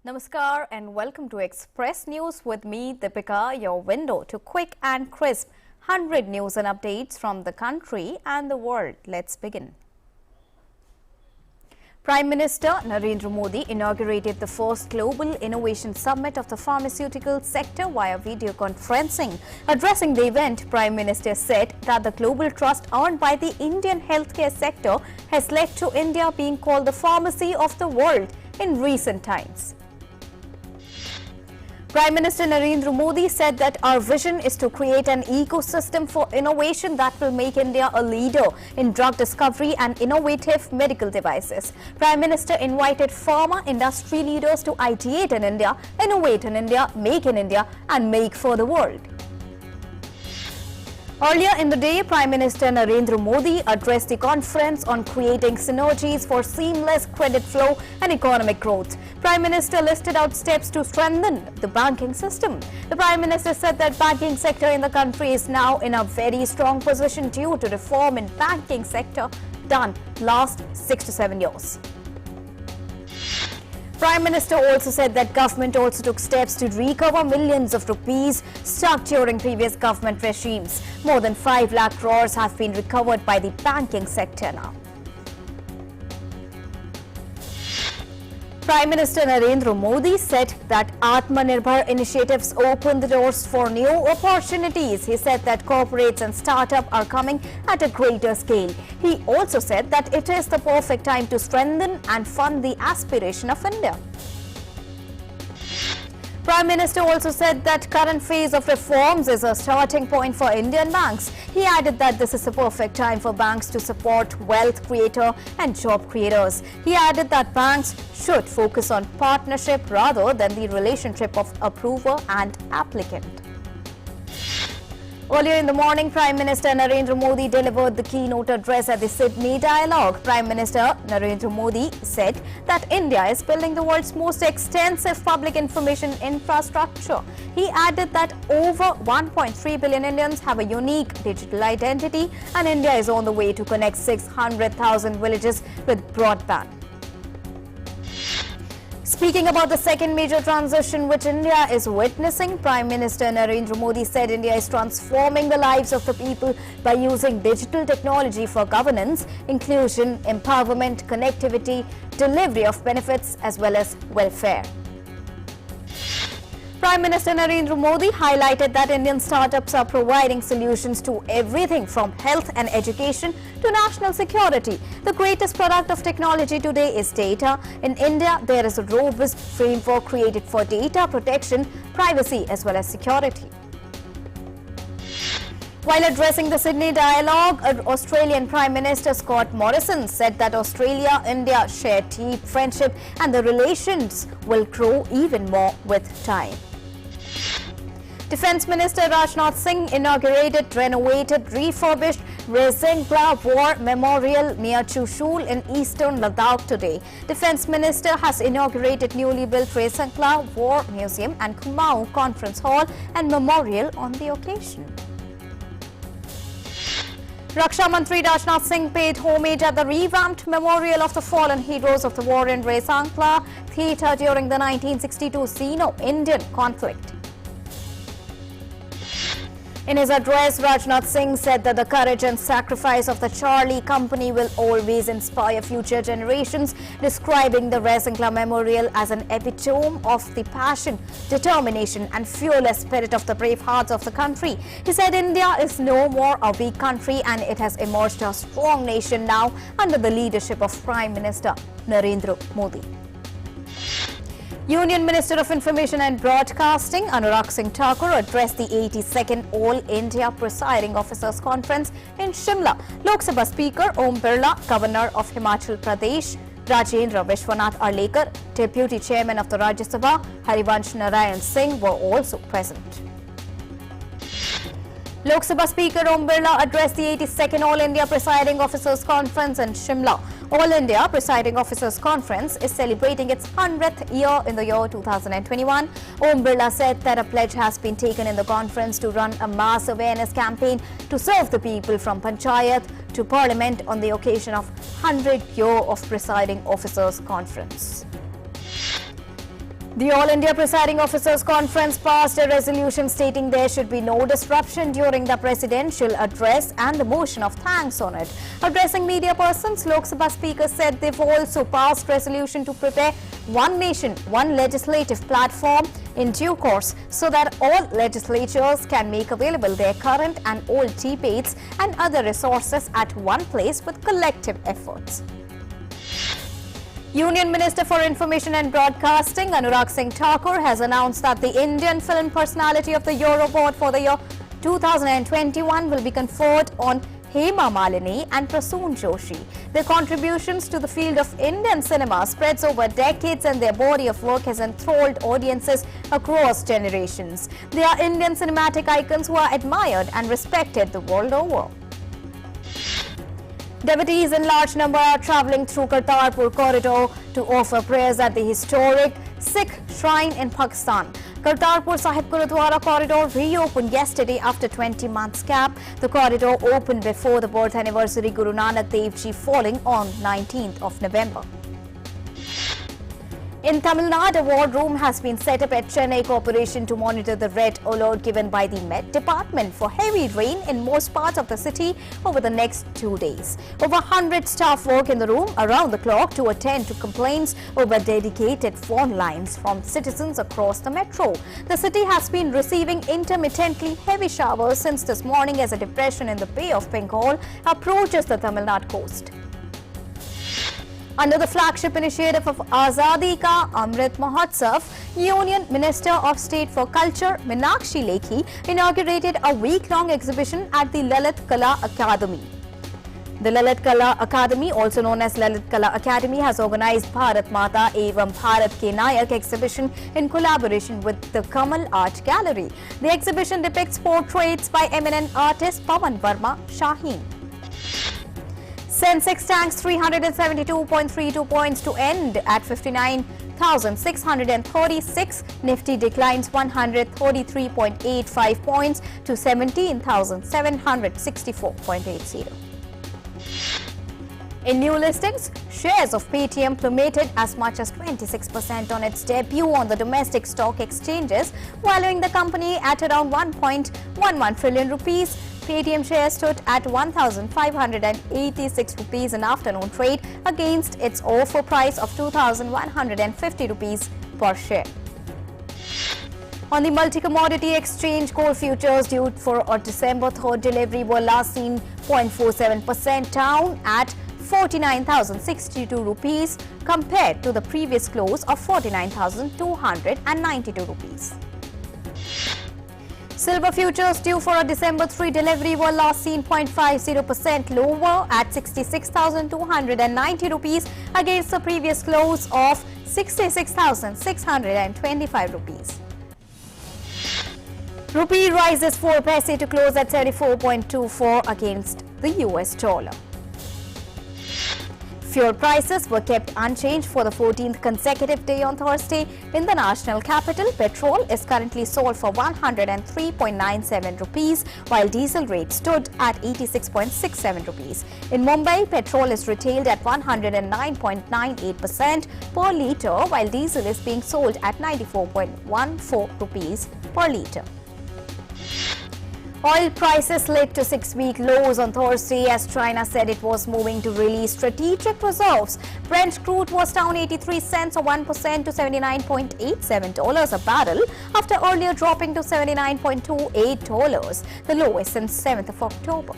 Namaskar and welcome to Express News with me, Deepika, your window to quick and crisp 100 news and updates from the country and the world. Let's begin. Prime Minister Narendra Modi inaugurated the first Global Innovation Summit of the pharmaceutical sector via video conferencing. Addressing the event, Prime Minister said that the global trust earned by the Indian healthcare sector has led to India being called the pharmacy of the world in recent times. Prime Minister Narendra Modi said that our vision is to create an ecosystem for innovation that will make India a leader in drug discovery and innovative medical devices. Prime Minister invited pharma industry leaders to ideate in India, innovate in India, make in India and make for the world. Earlier in the day, Prime Minister Narendra Modi addressed the conference on creating synergies for seamless credit flow and economic growth. Prime Minister listed out steps to strengthen the banking system. The Prime Minister said that banking sector in the country is now in a very strong position due to reform in banking sector done last 6 to 7 years. Prime Minister also said that government also took steps to recover millions of rupees stuck during previous government regimes. More than 5 lakh crores have been recovered by the banking sector now. Prime Minister Narendra Modi said that NIRBHAR initiatives open the doors for new opportunities. He said that corporates and startups are coming at a greater scale. He also said that it is the perfect time to strengthen and fund the aspiration of India. Prime Minister also said that current phase of reforms is a starting point for Indian banks. He added that this is a perfect time for banks to support wealth creator and job creators. He added that banks should focus on partnership rather than the relationship of approver and applicant. Earlier in the morning, Prime Minister Narendra Modi delivered the keynote address at the Sydney Dialogue. Prime Minister Narendra Modi said that India is building the world's most extensive public information infrastructure. He added that over 1.3 billion Indians have a unique digital identity and India is on the way to connect 600,000 villages with broadband. Speaking about the second major transition which India is witnessing, Prime Minister Narendra Modi said India is transforming the lives of the people by using digital technology for governance, inclusion, empowerment, connectivity, delivery of benefits as well as welfare. Prime Minister Narendra Modi highlighted that Indian startups are providing solutions to everything from health and education to national security. The greatest product of technology today is data. In India, there is a robust framework created for data protection, privacy as well as security. While addressing the Sydney Dialogue, Australian Prime Minister Scott Morrison said that Australia-India share deep friendship and the relations will grow even more with time. Defence Minister Rajnath Singh inaugurated renovated, refurbished REZANG War Memorial near Chushul in eastern Ladakh today. Defence Minister has inaugurated newly built REZANG War Museum and Kumaon Conference Hall and Memorial on the occasion. Raksha Mantri Rajnath Singh paid homage at the revamped memorial of the fallen heroes of the war in REZANG Theatre during the 1962 Sino-Indian conflict. In his address, Rajnath Singh said that the courage and sacrifice of the Charlie Company will always inspire future generations, describing the REZANG Memorial as an epitome of the passion, determination and fearless spirit of the brave hearts of the country. He said India is no more a weak country and it has emerged a strong nation now under the leadership of Prime Minister Narendra Modi. Union Minister of Information and Broadcasting Anurag Singh Thakur addressed the 82nd All India Presiding Officers Conference in Shimla. Lok Sabha Speaker Om Birla, Governor of Himachal Pradesh Rajendra Vishwanath Arlekar, Deputy Chairman of the Rajya Sabha Harivansh Narayan Singh were also present. Lok Sabha Speaker Om Birla addressed the 82nd All India Presiding Officers Conference in Shimla. All India Presiding Officers Conference is celebrating its 100th year in the year 2021. Om Birla said that a pledge has been taken in the conference to run a mass awareness campaign to serve the people from Panchayat to Parliament on the occasion of 100th year of Presiding Officers Conference. The All India Presiding Officers Conference passed a resolution stating there should be no disruption during the presidential address and the motion of thanks on it. Addressing media persons, Lok Sabha Speaker said they've also passed resolution to prepare One Nation, One Legislative platform in due course so that all legislatures can make available their current and old debates and other resources at one place with collective efforts. Union Minister for Information and Broadcasting Anurag Singh Thakur has announced that the Indian Film Personality of the Year Award for the year 2021 will be conferred on Hema Malini and Prasoon Joshi. Their contributions to the field of Indian cinema spreads over decades and their body of work has enthralled audiences across generations. They are Indian cinematic icons who are admired and respected the world over. Devotees in large number are travelling through Kartarpur corridor to offer prayers at the historic Sikh shrine in Pakistan. Kartarpur Sahib Gurudwara corridor reopened yesterday after 20 months gap. The corridor opened before the birth anniversary Guru Nanak Dev Ji falling on 19th of November. In Tamil Nadu, a war room has been set up at Chennai Corporation to monitor the red alert given by the Met Department for heavy rain in most parts of the city over the next 2 days. Over 100 staff work in the room around the clock to attend to complaints over dedicated phone lines from citizens across the metro. The city has been receiving intermittently heavy showers since this morning as a depression in the Bay of Bengal approaches the Tamil Nadu coast. Under the flagship initiative of Azadi Ka Amrit Mahotsav, Union Minister of State for Culture Meenakshi Lekhi inaugurated a week-long exhibition at the Lalit Kala Academy. The Lalit Kala Academy, also known as Lalit Kala Academy, has organized BHARATMATA EWAM Bharat Ke NAYAK exhibition in collaboration with the Kamal Art Gallery. The exhibition depicts portraits by eminent artist Pawan Verma Shaheen. Sensex tanks 372.32 points to end at 59,636. Nifty declines 133.85 points to 17,764.80. In new listings, shares of PAYTM plummeted as much as 26% on its debut on the domestic stock exchanges, valuing the company at around 1.11 trillion rupees. PAYTM share stood at 1,586 rupees in afternoon trade against its offer price of 2,150 rupees per share. On the multi-commodity exchange, coal futures due for a December 3rd delivery were last seen 0.47% down at 49,062 rupees compared to the previous close of 49,292 rupees. Silver futures due for a December 3 delivery were last seen 0.50% lower at 66,290 rupees against the previous close of 66,625 rupees. Rupee rises 4 paise to close at 34.24 against the US dollar. Fuel prices were kept unchanged for the 14th consecutive day on Thursday. In the national capital, petrol is currently sold for 103.97 rupees, while diesel rate stood at 86.67 rupees. In Mumbai, petrol is retailed at 109.98% per litre, while diesel is being sold at 94.14 rupees per litre. Oil prices slid to 6-week lows on Thursday as China said it was moving to release strategic reserves. Brent crude was down 83 cents or 1% to $79.87 a barrel after earlier dropping to $79.28, the lowest since 7th of October.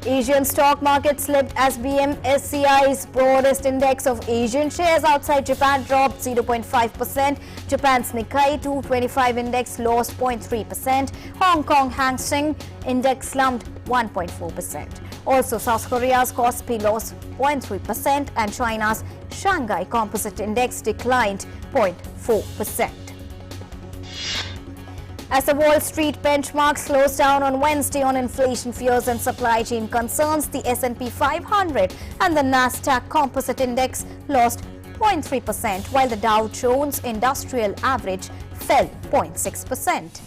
Asian stock market slipped as BMSCI's broadest index of Asian shares outside Japan dropped 0.5%. Japan's Nikkei 225 index lost 0.3%. Hong Kong Hang Seng index slumped 1.4%. Also, South Korea's Kospi lost 0.3% and China's Shanghai Composite Index declined 0.4%. As the Wall Street benchmark slows down on Wednesday on inflation fears and supply chain concerns, the S&P 500 and the Nasdaq Composite Index lost 0.3%, while the Dow Jones Industrial Average fell 0.6%.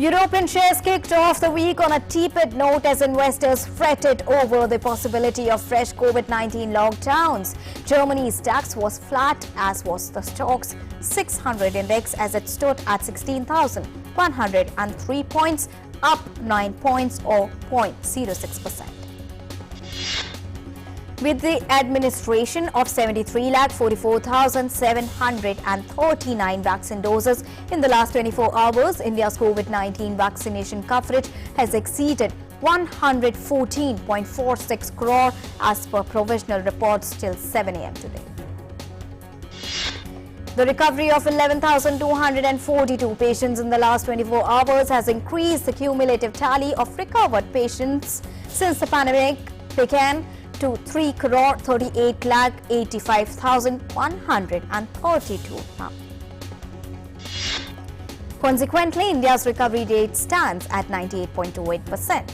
European shares kicked off the week on a tepid note as investors fretted over the possibility of fresh COVID-19 lockdowns. Germany's DAX was flat, as was the Stoxx 600 index, as it stood at 16,103 points, up 9 points or 0.06%. With the administration of 73,44,739 vaccine doses in the last 24 hours, India's COVID-19 vaccination coverage has exceeded 114.46 crore as per provisional reports till 7 a.m. today. The recovery of 11,242 patients in the last 24 hours has increased the cumulative tally of recovered patients since the pandemic began to 3,38,85,132 now. Consequently, India's recovery rate stands at 98.28%.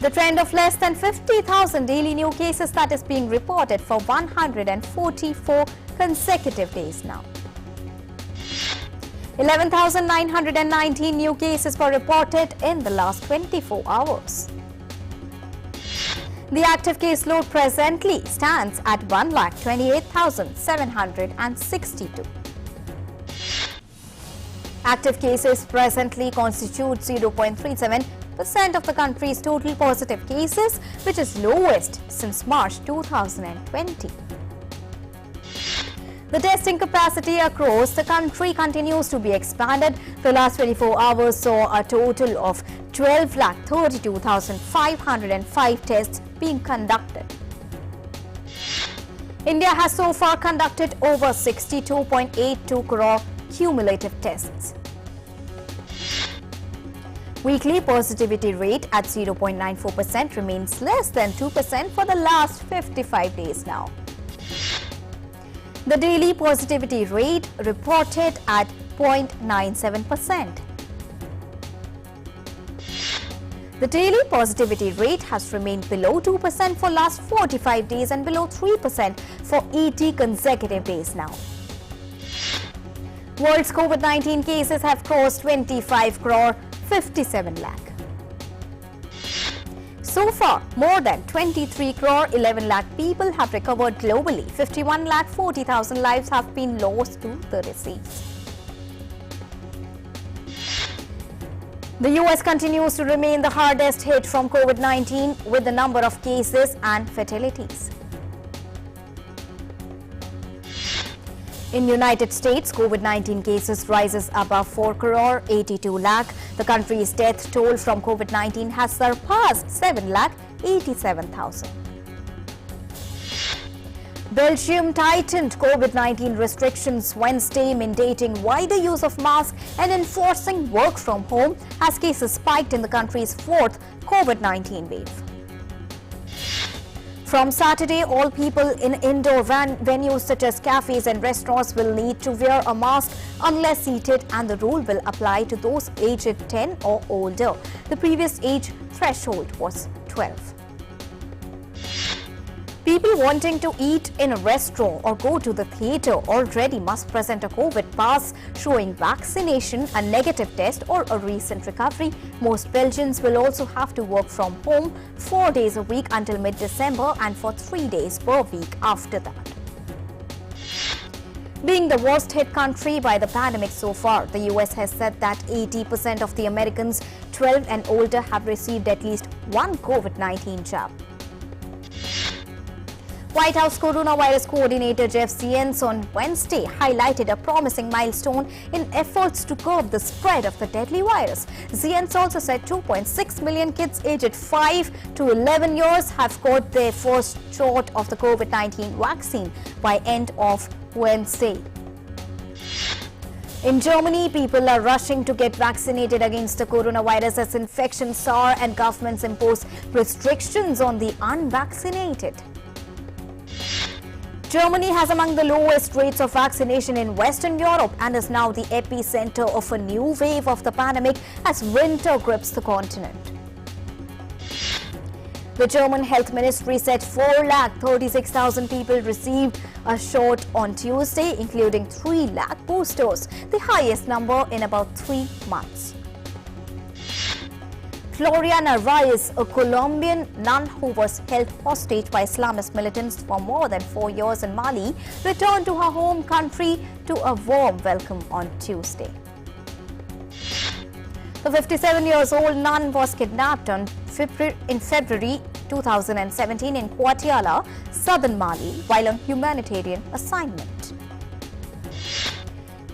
The trend of less than 50,000 daily new cases that is being reported for 144 consecutive days now. 11,919 new cases were reported in the last 24 hours. The active case load presently stands at 1,28,762. Active cases presently constitute 0.37% of the country's total positive cases, which is lowest since March 2020. The testing capacity across the country continues to be expanded. The last 24 hours saw a total of 12,32,505 tests being conducted. India has so far conducted over 62.82 crore cumulative tests. Weekly positivity rate at 0.94% remains less than 2% for the last 55 days now. The daily positivity rate reported at 0.97%. The daily positivity rate has remained below 2% for last 45 days and below 3% for 80 consecutive days now. World's COVID-19 cases have crossed 25 crore 57 lakh. So far, more than 23 crore 11 lakh people have recovered globally. 51 lakh 40,000 lives have been lost to the disease. The US continues to remain the hardest hit from COVID-19 with the number of cases and fatalities. In United States, COVID-19 cases rises above 4 crore 82 lakh. The country's death toll from COVID-19 has surpassed 7 lakh 87,000. Belgium tightened COVID-19 restrictions Wednesday, mandating wider use of masks and enforcing work from home as cases spiked in the country's fourth COVID-19 wave. From Saturday, all people in indoor venues such as cafes and restaurants will need to wear a mask unless seated, and the rule will apply to those aged 10 or older. The previous age threshold was 12. People wanting to eat in a restaurant or go to the theatre already must present a COVID pass showing vaccination, a negative test or a recent recovery. Most Belgians will also have to work from home 4 days a week until mid-December and for 3 days per week after that. Being the worst hit country by the pandemic so far, the US has said that 80% of the Americans 12 and older have received at least one COVID-19 jab. White House Coronavirus Coordinator Jeff Zients on Wednesday highlighted a promising milestone in efforts to curb the spread of the deadly virus. Zients also said 2.6 million kids aged 5 to 11 years have got their first shot of the COVID-19 vaccine by end of Wednesday. In Germany, people are rushing to get vaccinated against the coronavirus as infections soar and governments impose restrictions on the unvaccinated. Germany has among the lowest rates of vaccination in Western Europe and is now the epicenter of a new wave of the pandemic as winter grips the continent. The German Health Ministry said 4,36,000 people received shot on Tuesday, including 3 lakh posters, the highest number in about 3 months. Floriana Reyes, a Colombian nun who was held hostage by Islamist militants for more than 4 years in Mali, returned to her home country to a warm welcome on Tuesday. The 57-year-old nun was kidnapped in February 2017 in Guatiala, southern Mali, while on humanitarian assignment.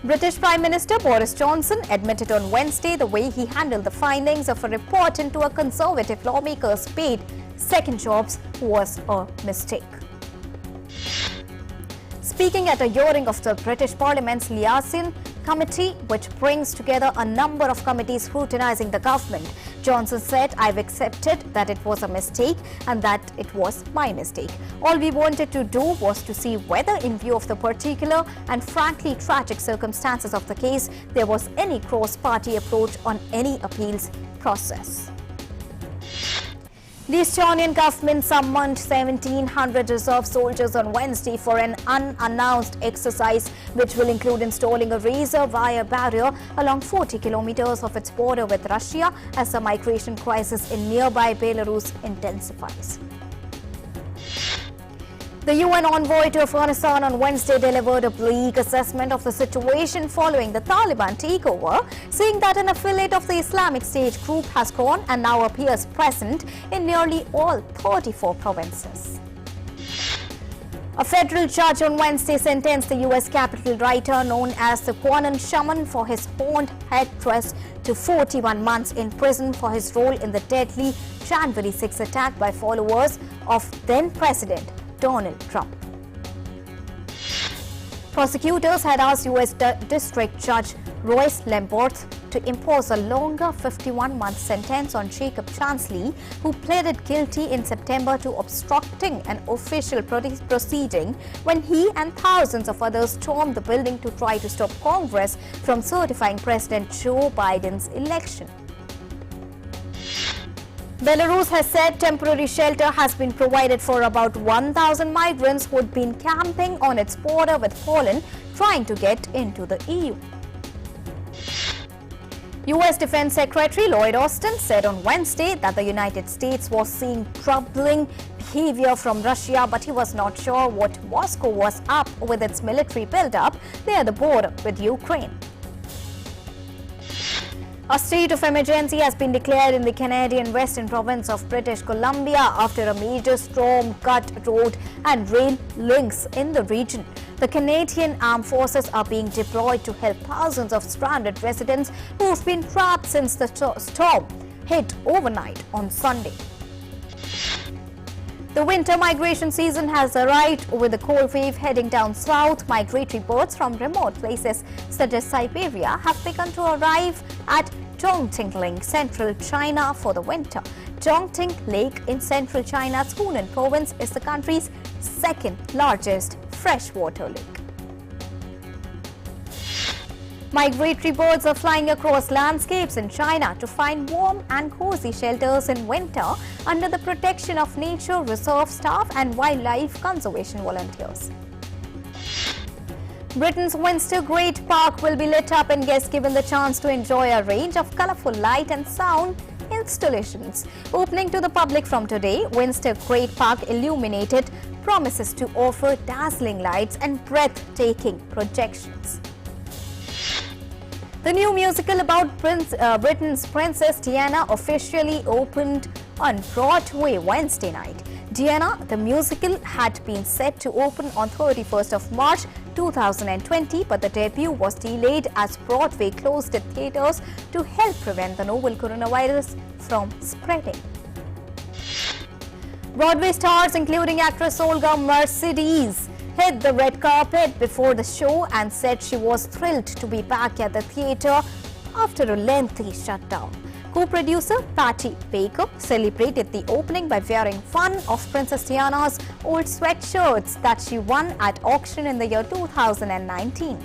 British Prime Minister Boris Johnson admitted on Wednesday the way he handled the findings of a report into a Conservative lawmaker's paid second jobs was a mistake. Speaking at a hearing of the British Parliament's Liaison Committee, which brings together a number of committees scrutinizing the government, Johnson said, "I've accepted that it was a mistake and that it was my mistake. All we wanted to do was to see whether, in view of the particular and frankly tragic circumstances of the case, there was any cross-party approach on any appeals process." The Estonian government summoned 1,700 reserve soldiers on Wednesday for an unannounced exercise which will include installing a razor wire barrier along 40 kilometers of its border with Russia as the migration crisis in nearby Belarus intensifies. The UN envoy to Afghanistan on Wednesday delivered a bleak assessment of the situation following the Taliban takeover, saying that an affiliate of the Islamic State group has gone and now appears present in nearly all 34 provinces. A federal judge on Wednesday sentenced the U.S. Capitol writer known as the Quanon Shaman for his horned headdress to 41 months in prison for his role in the deadly January 6 attack by followers of then-President Donald Trump. Prosecutors had asked U.S. District Judge Royce Lamberth to impose a longer 51-month sentence on Jacob Chansley, who pleaded guilty in September to obstructing an official proceeding when he and thousands of others stormed the building to try to stop Congress from certifying President Joe Biden's election. Belarus has said temporary shelter has been provided for about 1,000 migrants who had been camping on its border with Poland trying to get into the EU. U.S. Defense Secretary Lloyd Austin said on Wednesday that the United States was seeing troubling behavior from Russia, but he was not sure what Moscow was up with its military build-up near the border with Ukraine. A state of emergency has been declared in the Canadian western province of British Columbia after a major storm cut road and rail links in the region. The Canadian Armed Forces are being deployed to help thousands of stranded residents who have been trapped since the storm hit overnight on Sunday. The winter migration season has arrived with a cold wave heading down south. Migratory birds from remote places such as Siberia have begun to arrive at Zhongting Lake, central China for the winter. Zhongting Lake in central China's Hunan province is the country's second largest freshwater lake. Migratory birds are flying across landscapes in China to find warm and cozy shelters in winter under the protection of nature reserve staff and wildlife conservation volunteers. Britain's Windsor Great Park will be lit up and guests given the chance to enjoy a range of colourful light and sound installations. Opening to the public from today, Windsor Great Park Illuminated promises to offer dazzling lights and breathtaking projections. The new musical about Britain's Princess Diana officially opened on Broadway Wednesday night. Diana, the musical, had been set to open on 31st of March 2020, but the debut was delayed as Broadway closed its theatres to help prevent the novel coronavirus from spreading. Broadway stars, including actress Olga Mercedes, hit the red carpet before the show and said she was thrilled to be back at the theatre after a lengthy shutdown. Co-producer Patty Baker celebrated the opening by wearing one of Princess Diana's old sweatshirts that she won at auction in the year 2019.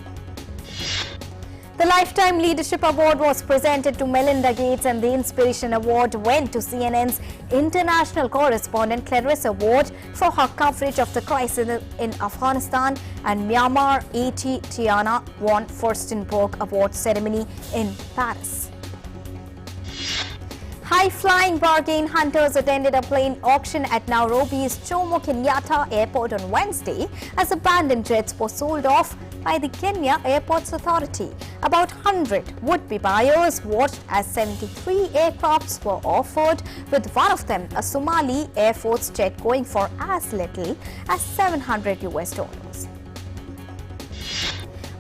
The Lifetime Leadership Award was presented to Melinda Gates and the Inspiration Award went to CNN's international correspondent Clarissa Ward for her coverage of the crisis in Afghanistan, and Myanmar AATMA won Furstenberg Award ceremony in Paris. High-flying bargain hunters attended a plane auction at Nairobi's Jomo Kenyatta Airport on Wednesday as abandoned jets were sold off by the Kenya Airports Authority. About 100 would-be buyers watched as 73 aircrafts were offered, with one of them, a Somali Air Force jet, going for as little as $700 US.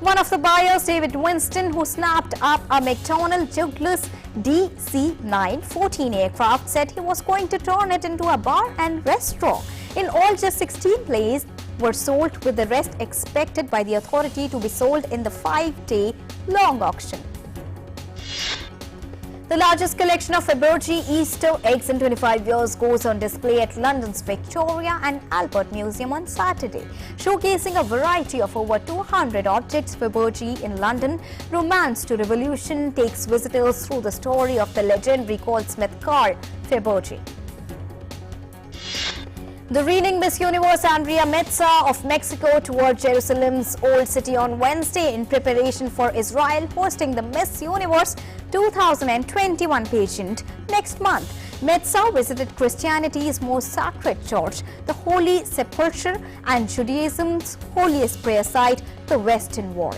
One of the buyers, David Winston, who snapped up a McDonnell Douglas DC-9-14 aircraft, said he was going to turn it into a bar and restaurant. In all, just 16 planes were sold, with the rest expected by the authority to be sold in the 5-day long auction. The largest collection of Fabergé Easter eggs in 25 years goes on display at London's Victoria and Albert Museum on Saturday. Showcasing a variety of over 200 objects, Fabergé in London, Romance to Revolution, takes visitors through the story of the legendary goldsmith Carl Fabergé. The reigning Miss Universe Andrea Metza of Mexico toured Jerusalem's Old City on Wednesday in preparation for Israel hosting the Miss Universe 2021 pageant next month. Metza visited Christianity's most sacred church, the Holy Sepulchre, and Judaism's holiest prayer site, the Western Wall.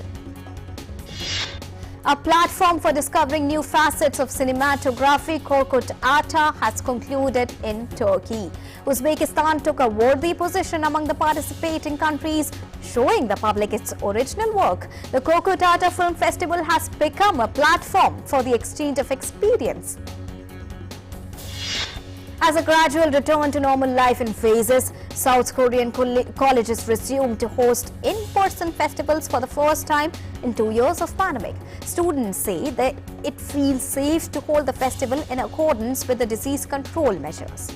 A platform for discovering new facets of cinematography, KARTARPUR, has concluded in Turkey. Uzbekistan took a worthy position among the participating countries, showing the public its original work. The KARTARPUR Film Festival has become a platform for the exchange of experience. As a gradual return to normal life in phases, South Korean colleges resumed to host in-person festivals for the first time in 2 years of pandemic. Students say that it feels safe to hold the festival in accordance with the disease control measures.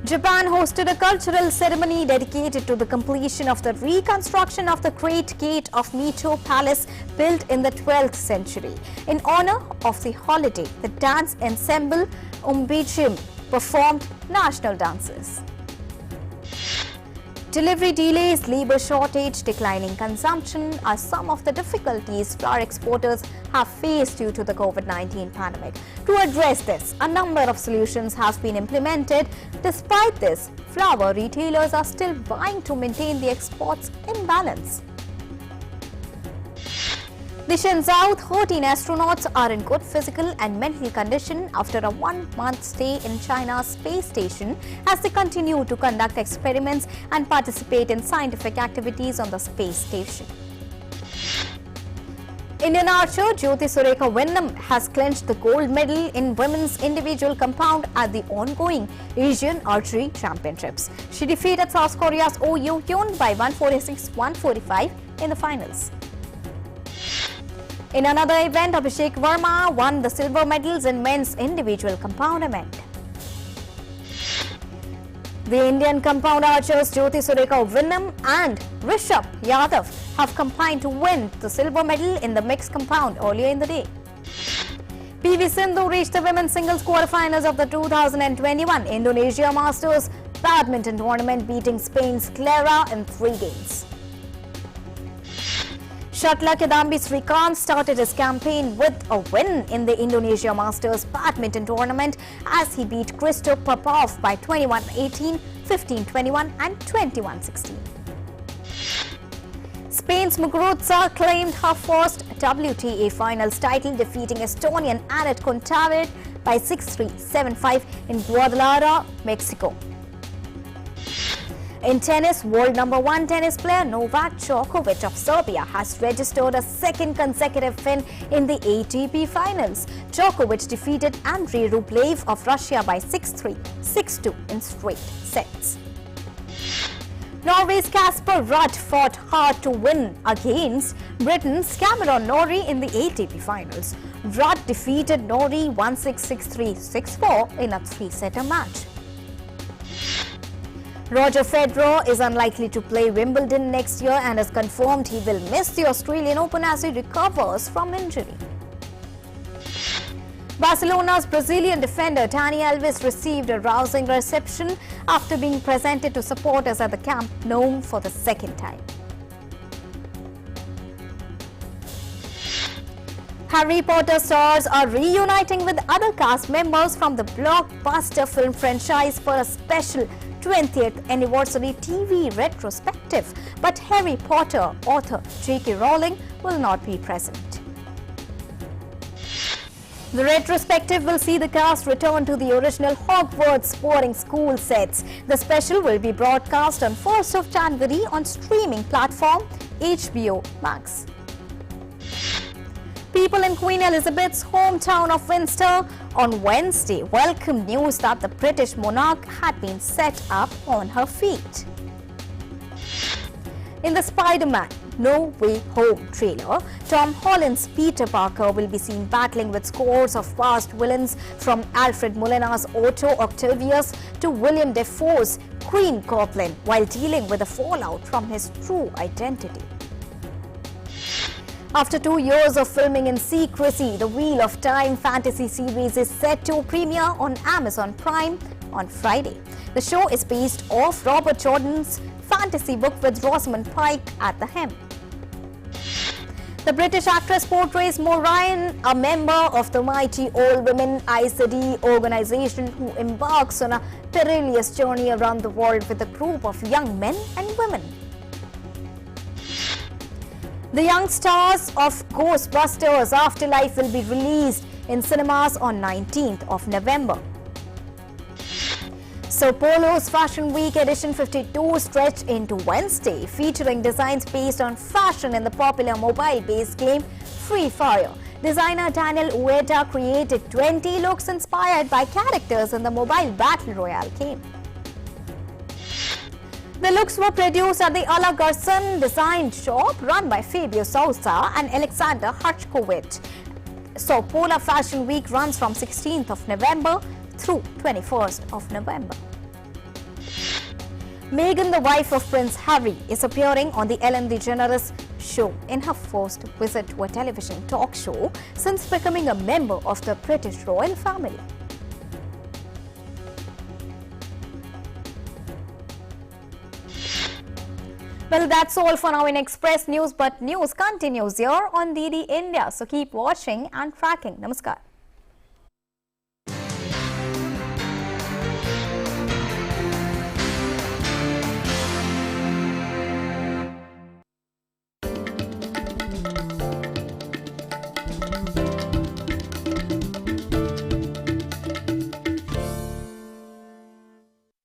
Japan hosted a cultural ceremony dedicated to the completion of the reconstruction of the Great Gate of Mito Palace, built in the 12th century. In honor of the holiday, the dance ensemble BHARAT performed national dances. Delivery delays, labor shortage, declining consumption are some of the difficulties flour exporters have faced due to the COVID-19 pandemic. To address this, a number of solutions have been implemented. Despite this, flour retailers are still buying to maintain the exports in balance. The Shenzhou 13 astronauts are in good physical and mental condition after a 1-month stay in China's space station as they continue to conduct experiments and participate in scientific activities on the space station. Indian archer Jyoti Surekha Vennam has clinched the gold medal in women's individual compound at the ongoing Asian Archery Championships. She defeated South Korea's Oh Yoo-hyun by 146-145 in the finals. In another event, Abhishek Verma won the silver medals in men's individual compound event. The Indian compound archers Jyoti Surekha Vennam and Rishabh Yadav have combined to win the silver medal in the mixed compound earlier in the day. PV Sindhu reached the women's singles quarterfinals of the 2021 Indonesia Masters badminton tournament, beating Spain's Clara in 3 games. Shuttler Kidambi Srikanth started his campaign with a win in the Indonesia Masters badminton tournament as he beat Christoph Popov by 21-18, 15-21 and 21-16. Spain's Muguruza claimed her first WTA finals title, defeating Estonian Anett Kontaveit by 6-3, 7-5 in Guadalajara, Mexico. In tennis, world number 1 tennis player Novak Djokovic of Serbia has registered a second consecutive win in the ATP finals. Djokovic defeated Andrei Rublev of Russia by 6-3, 6-2 in straight sets. Norway's Casper Ruud fought hard to win against Britain's Cameron Norrie in the ATP finals. Ruud defeated Norrie 1-6, 6-3, 6-4 in a 3-setter match. Roger Federer is unlikely to play Wimbledon next year and has confirmed he will miss the Australian Open as he recovers from injury. Barcelona's Brazilian defender Dani Alves received a rousing reception after being presented to supporters at the Camp Nou for the second time. Harry Potter stars are reuniting with other cast members from the blockbuster film franchise for a special 20th anniversary TV retrospective. But Harry Potter author J.K. Rowling will not be present. The retrospective will see the cast return to the original Hogwarts boarding school sets. The special will be broadcast on 1st of January on streaming platform HBO Max. People in Queen Elizabeth's hometown of Windsor on Wednesday welcomed news that the British monarch had been set up on her feet. In the Spider-Man No Way Home trailer, Tom Holland's Peter Parker will be seen battling with scores of past villains from Alfred Molina's Otto Octavius to William Defoe's Green Goblin while dealing with the fallout from his true identity. After 2 years of filming in secrecy, the Wheel of Time fantasy series is set to premiere on Amazon Prime on Friday. The show is based off Robert Jordan's fantasy book with Rosamund Pike at the helm. The British actress portrays Morrison, a member of the mighty Old Women ICD organization who embarks on a perilous journey around the world with a group of young men and women. The young stars of Ghostbusters Afterlife will be released in cinemas on 19th of November. So Polo's Fashion Week Edition 52 stretched into Wednesday, featuring designs based on fashion in the popular mobile-based game Free Fire. Designer Daniel Ueda created 20 looks inspired by characters in the mobile battle royale game. The looks were produced at the Ala Garson design shop run by Fabio Sousa and Alexander Hutchkowitz. So Polar Fashion Week runs from 16th of November through 21st of November. Meghan, the wife of Prince Harry, is appearing on the Ellen DeGeneres show in her first visit to a television talk show since becoming a member of the British royal family. Well, that's all for now in Express News, but news continues here on DD India. So keep watching and tracking. Namaskar.